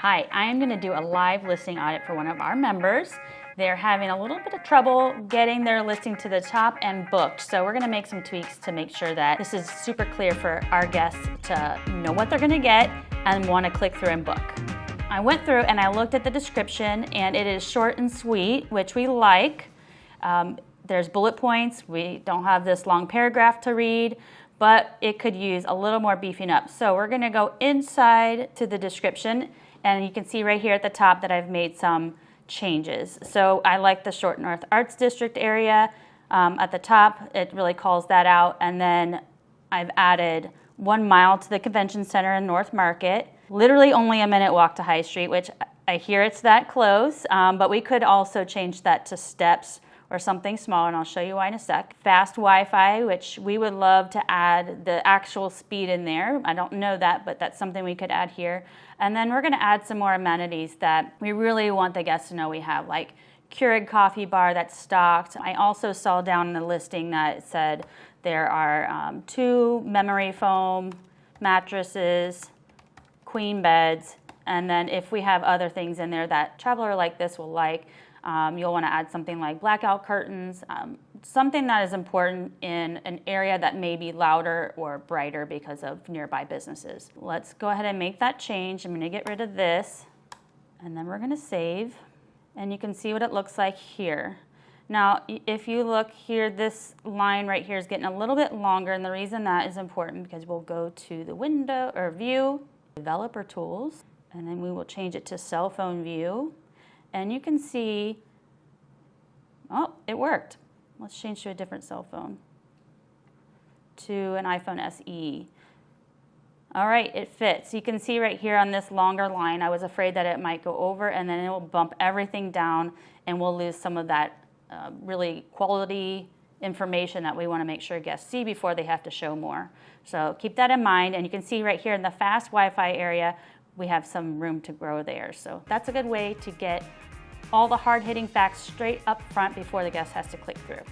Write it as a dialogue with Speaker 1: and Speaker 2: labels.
Speaker 1: Hi, I am going to do a live listing audit for one of our members. They're having a little bit of trouble getting their listing to the top and booked. So we're going to make some tweaks to make sure that this is super clear for our guests to know what they're going to get and want to click through and book. I went through and I looked at the description, and it is short and sweet, which we like. There's bullet points. We don't have this long paragraph to read, but it could use a little more beefing up. So we're going to go inside to the description. And you can see right here at the top that I've made some changes. So I like the Short North Arts District area. At the top, it really calls that out. And then I've added 1 mile to the convention center in North Market. Literally only a minute walk to High Street, which I hear it's that close. But we could also change that to steps or something small, and I'll show you why in a sec. Fast Wi-Fi, which we would love to add the actual speed in there. I don't know that, but that's something we could add here. And then we're gonna add some more amenities that we really want the guests to know we have, like Keurig coffee bar that's stocked. I also saw down in the listing that it said there are 2 memory foam mattresses, queen beds, and then if we have other things in there that traveler like this will like, you'll want to add something like blackout curtains, something that is important in an area that may be louder or brighter because of nearby businesses. Let's go ahead and make that change. I'm going to get rid of this, and then we're going to save, and you can see what it looks like here. Now, if you look here, this line right here is getting a little bit longer, and the reason that is important because we'll go to the window or view, developer tools, and then we will change it to cell phone view. And you can see, oh, it worked. Let's change to a different cell phone, to an iPhone SE. All right, it fits. You can see right here on this longer line, I was afraid that it might go over and then it will bump everything down and we'll lose some of that really quality information that we want to make sure guests see before they have to show more. So keep that in mind, and you can see right here in the fast Wi-Fi area, we have some room to grow there. So that's a good way to get all the hard-hitting facts straight up front before the guest has to click through.